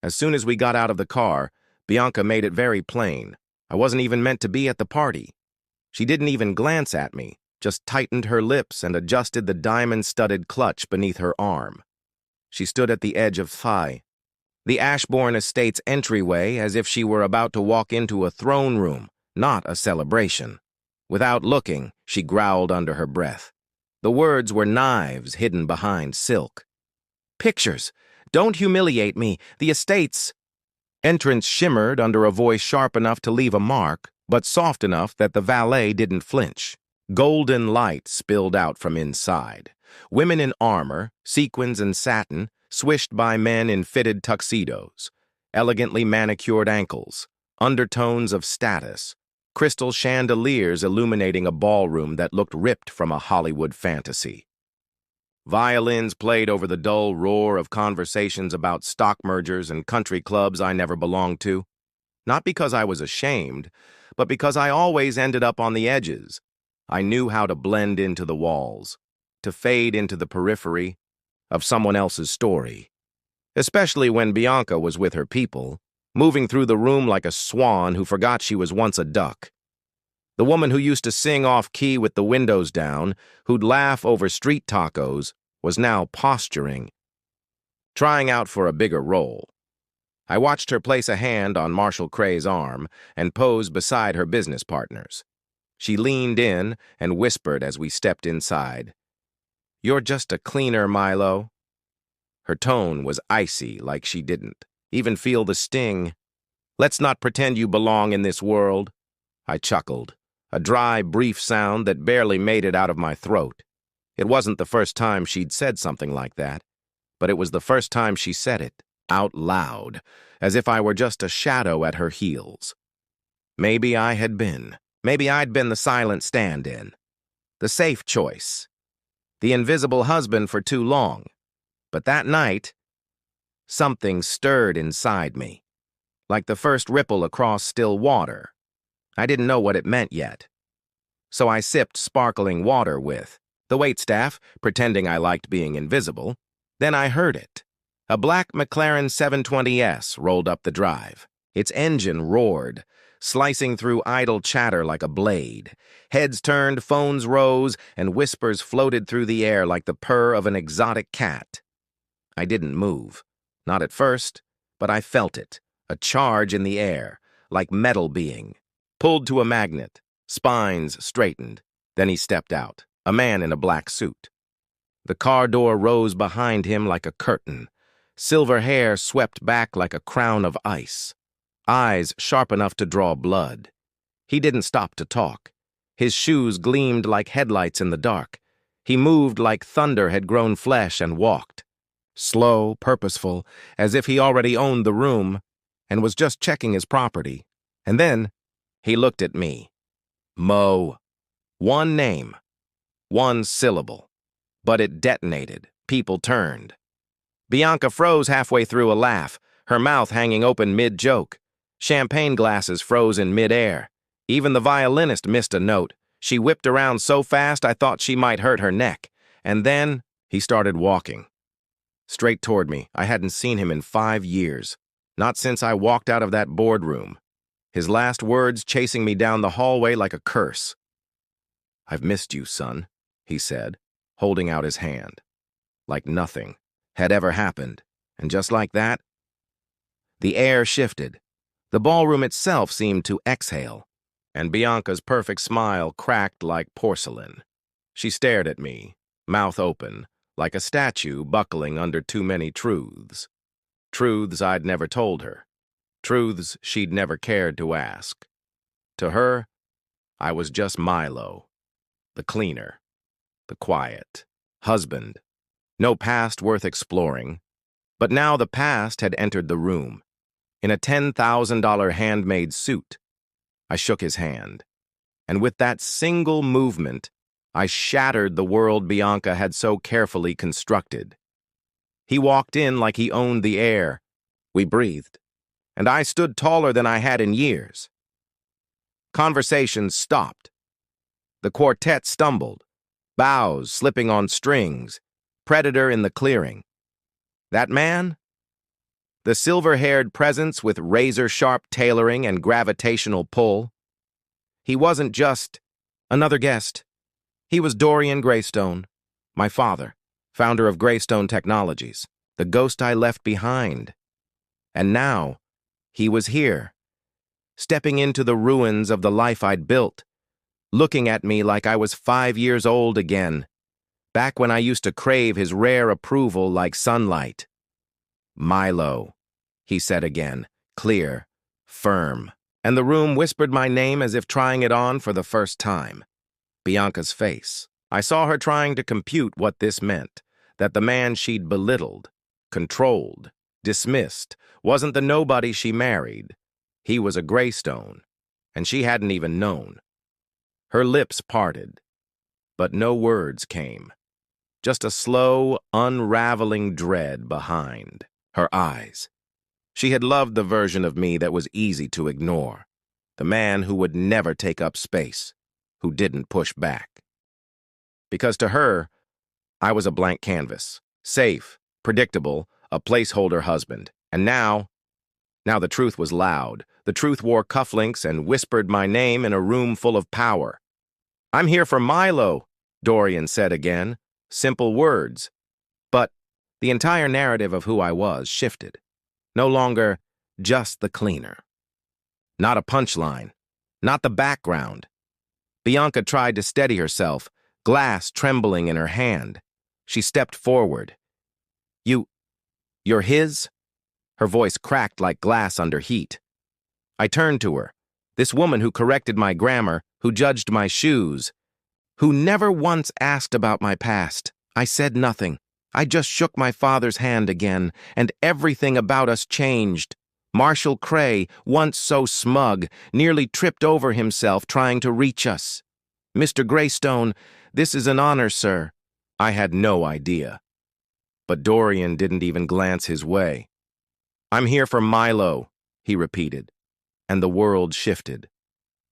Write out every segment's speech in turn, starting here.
As soon as we got out of the car, Bianca made it very plain. I wasn't even meant to be at the party. She didn't even glance at me, just tightened her lips and adjusted the diamond-studded clutch beneath her arm. She stood at the edge of the Ashbourne Estate's entryway, as if she were about to walk into a throne room, not a celebration. Without looking, she growled under her breath. The words were knives hidden behind silk. "Pictures! Don't humiliate me! The estate's—" Entrance shimmered under a voice sharp enough to leave a mark, but soft enough that the valet didn't flinch. Golden light spilled out from inside. Women in armor, sequins and satin, swished by men in fitted tuxedos, elegantly manicured ankles, undertones of status, crystal chandeliers illuminating a ballroom that looked ripped from a Hollywood fantasy. Violins played over the dull roar of conversations about stock mergers and country clubs I never belonged to. Not because I was ashamed, but because I always ended up on the edges. I knew how to blend into the walls, to fade into the periphery of someone else's story. Especially when Bianca was with her people, moving through the room like a swan who forgot she was once a duck. The woman who used to sing off-key with the windows down, who'd laugh over street tacos, was now posturing, trying out for a bigger role. I watched her place a hand on Marshall Cray's arm and pose beside her business partners. She leaned in and whispered as we stepped inside, "You're just a cleaner, Milo." Her tone was icy, like she didn't even feel the sting. "Let's not pretend you belong in this world." I chuckled, a dry, brief sound that barely made it out of my throat. It wasn't the first time she'd said something like that, but it was the first time she said it, out loud, as if I were just a shadow at her heels. Maybe I had been. Maybe I'd been the silent stand-in, the safe choice, the invisible husband for too long. But that night, something stirred inside me, like the first ripple across still water. I didn't know what it meant yet. So I sipped sparkling water with the waitstaff, pretending I liked being invisible. Then I heard it. A black McLaren 720S rolled up the drive. Its engine roared, slicing through idle chatter like a blade. Heads turned, phones rose, and whispers floated through the air like the purr of an exotic cat. I didn't move. Not at first, but I felt it, a charge in the air, like metal being. Pulled to a magnet, spines straightened. Then he stepped out, a man in a black suit. The car door rose behind him like a curtain. Silver hair swept back like a crown of ice. Eyes sharp enough to draw blood. He didn't stop to talk. His shoes gleamed like headlights in the dark. He moved like thunder had grown flesh and walked. Slow, purposeful, as if he already owned the room and was just checking his property. And then he looked at me. Mo. One name. One syllable. But it detonated. People turned. Bianca froze halfway through a laugh, her mouth hanging open mid-joke. Champagne glasses froze in mid-air. Even the violinist missed a note. She whipped around so fast I thought she might hurt her neck. And then he started walking. Straight toward me. I hadn't seen him in 5 years. Not since I walked out of that boardroom. His last words chasing me down the hallway like a curse. "I've missed you, son," he said, holding out his hand. Like nothing had ever happened. And just like that, the air shifted. The ballroom itself seemed to exhale, and Bianca's perfect smile cracked like porcelain. She stared at me, mouth open, like a statue buckling under too many truths. Truths I'd never told her. Truths she'd never cared to ask. To her, I was just Milo, the cleaner, the quiet, husband. No past worth exploring. But now the past had entered the room, in a $10,000 handmade suit. I shook his hand, and with that single movement, I shattered the world Bianca had so carefully constructed. He walked in like he owned the air. We breathed, and I stood taller than I had in years. Conversations stopped. The quartet stumbled, bows slipping on strings, predator in the clearing. That man? The silver-haired presence with razor-sharp tailoring and gravitational pull. He wasn't just another guest. He was Dorian Greystone, my father, founder of Greystone Technologies, the ghost I left behind. And now, he was here, stepping into the ruins of the life I'd built, looking at me like I was 5 years old again, back when I used to crave his rare approval like sunlight. Milo, he said again, clear, firm, and the room whispered my name as if trying it on for the first time. Bianca's face. I saw her trying to compute what this meant, that the man she'd belittled, controlled, dismissed, wasn't the nobody she married. He was a Greystone, and she hadn't even known. Her lips parted, but no words came. Just a slow, unraveling dread behind her eyes. She had loved the version of me that was easy to ignore, the man who would never take up space, who didn't push back. Because to her, I was a blank canvas, safe, predictable, a placeholder husband. And now the truth was loud. The truth wore cufflinks and whispered my name in a room full of power. "I'm here for Milo," Dorian said again. Simple words. But the entire narrative of who I was shifted. No longer just the cleaner. Not a punchline. Not the background. Bianca tried to steady herself, glass trembling in her hand. She stepped forward. You're his?" Her voice cracked like glass under heat. I turned to her, this woman who corrected my grammar, who judged my shoes, who never once asked about my past. I said nothing. I just shook my father's hand again, and everything about us changed. Marshall Cray, once so smug, nearly tripped over himself trying to reach us. "Mr. Greystone, this is an honor, sir." I had no idea. But Dorian didn't even glance his way. "I'm here for Milo," he repeated, and the world shifted.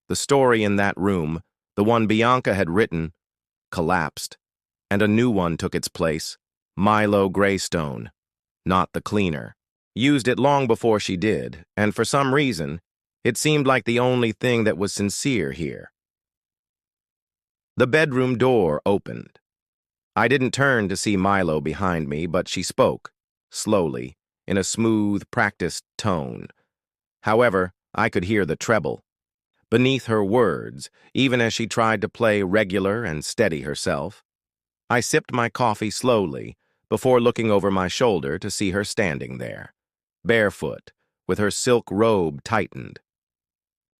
The story in that room, the one Bianca had written, collapsed, and a new one took its place. Milo Greystone, not the cleaner. Used it long before she did, and for some reason, it seemed like the only thing that was sincere here. The bedroom door opened. I didn't turn to see Milo behind me, but she spoke, slowly, in a smooth, practiced tone. However, I could hear the treble beneath her words, even as she tried to play regular and steady herself. I sipped my coffee slowly, before looking over my shoulder to see her standing there, barefoot, with her silk robe tightened.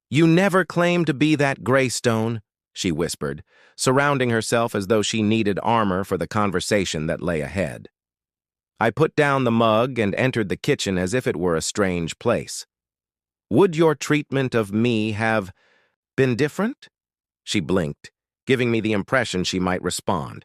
"You never claimed to be that Greystone," she whispered, surrounding herself as though she needed armor for the conversation that lay ahead. I put down the mug and entered the kitchen as if it were a strange place. "Would your treatment of me have been different?" She blinked, giving me the impression she might respond.